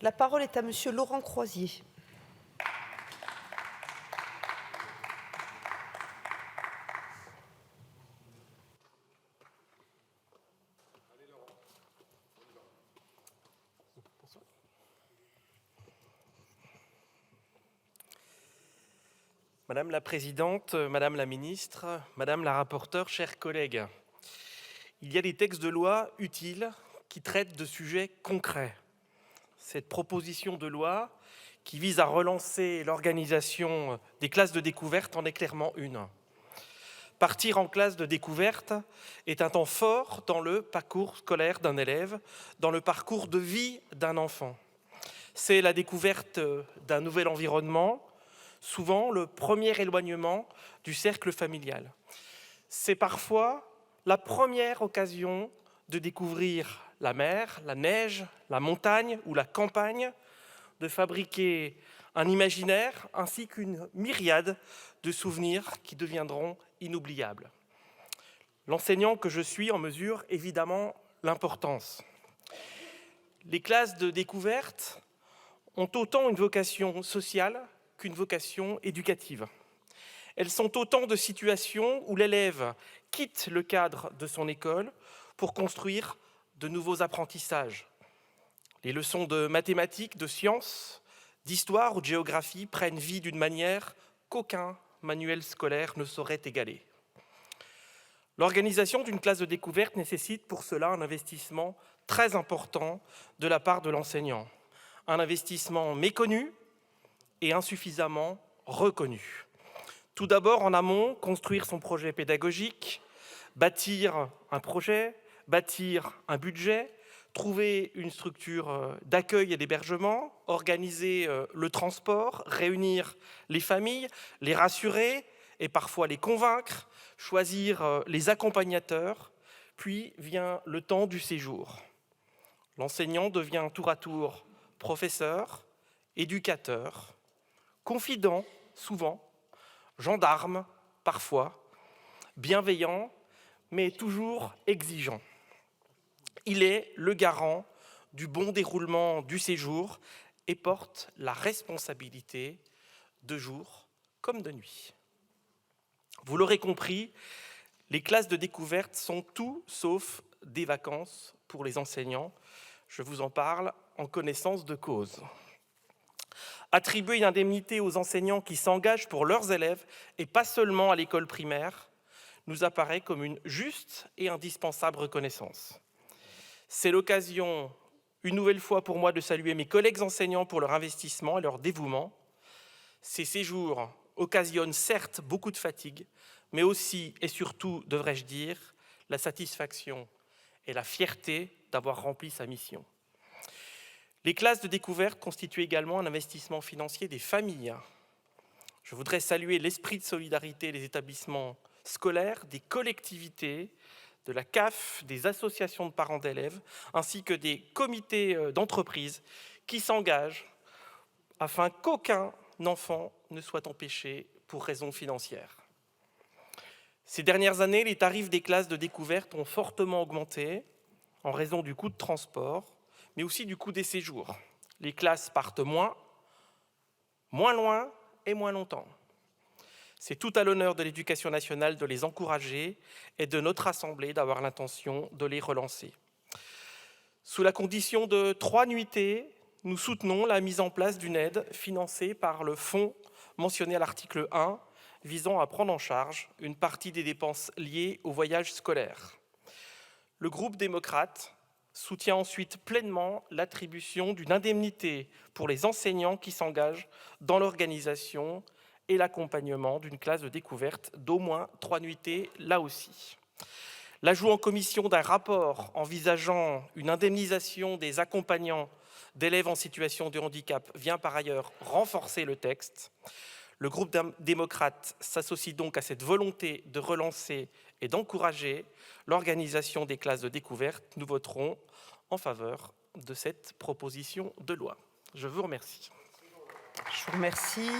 La parole est à Monsieur Laurent Croisier. Madame la Présidente, Madame la Ministre, Madame la Rapporteure, chers collègues, il y a des textes de loi utiles qui traitent de sujets concrets. Cette proposition de loi qui vise à relancer l'organisation des classes de découverte en est clairement une. Partir en classe de découverte est un temps fort dans le parcours scolaire d'un élève, dans le parcours de vie d'un enfant. C'est la découverte d'un nouvel environnement, souvent le premier éloignement du cercle familial. C'est parfois la première occasion de découvrir la mer, la neige, la montagne ou la campagne, de fabriquer un imaginaire ainsi qu'une myriade de souvenirs qui deviendront inoubliables. L'enseignant que je suis en mesure évidemment l'importance. Les classes de découverte ont autant une vocation sociale qu'une vocation éducative. Elles sont autant de situations où l'élève quitte le cadre de son école pour construire de nouveaux apprentissages. Les leçons de mathématiques, de sciences, d'histoire ou de géographie prennent vie d'une manière qu'aucun manuel scolaire ne saurait égaler. L'organisation d'une classe de découverte nécessite pour cela un investissement très important de la part de l'enseignant. Un investissement méconnu et insuffisamment reconnu. Tout d'abord, en amont, construire son projet pédagogique, bâtir un projet, bâtir un budget, trouver une structure d'accueil et d'hébergement, organiser le transport, réunir les familles, les rassurer et parfois les convaincre, choisir les accompagnateurs, puis vient le temps du séjour. L'enseignant devient tour à tour professeur, éducateur, confident souvent, gendarme parfois, bienveillant, mais toujours exigeant. Il est le garant du bon déroulement du séjour et porte la responsabilité de jour comme de nuit. Vous l'aurez compris, les classes de découverte sont tout sauf des vacances pour les enseignants. Je vous en parle en connaissance de cause. Attribuer une indemnité aux enseignants qui s'engagent pour leurs élèves et pas seulement à l'école primaire nous apparaît comme une juste et indispensable reconnaissance. C'est l'occasion, une nouvelle fois pour moi, de saluer mes collègues enseignants pour leur investissement et leur dévouement. Ces séjours occasionnent certes beaucoup de fatigue, mais aussi et surtout, devrais-je dire, la satisfaction et la fierté d'avoir rempli sa mission. Les classes de découverte constituent également un investissement financier des familles. Je voudrais saluer l'esprit de solidarité des établissements scolaires, des collectivités, de la CAF, des associations de parents d'élèves, ainsi que des comités d'entreprise qui s'engagent afin qu'aucun enfant ne soit empêché pour raison financière. Ces dernières années, les tarifs des classes de découverte ont fortement augmenté en raison du coût de transport, mais aussi du coût des séjours. Les classes partent moins loin et moins longtemps. C'est tout à l'honneur de l'Éducation nationale de les encourager et de notre Assemblée d'avoir l'intention de les relancer. Sous la condition de 3 nuitées, nous soutenons la mise en place d'une aide financée par le fonds mentionné à l'article 1, visant à prendre en charge une partie des dépenses liées au voyage scolaire. Le groupe démocrate soutient ensuite pleinement l'attribution d'une indemnité pour les enseignants qui s'engagent dans l'organisation et l'accompagnement d'une classe de découverte d'au moins 3 nuitées là aussi. L'ajout en commission d'un rapport envisageant une indemnisation des accompagnants d'élèves en situation de handicap vient par ailleurs renforcer le texte. Le groupe démocrate s'associe donc à cette volonté de relancer et d'encourager l'organisation des classes de découverte. Nous voterons en faveur de cette proposition de loi. Je vous remercie. Je vous remercie.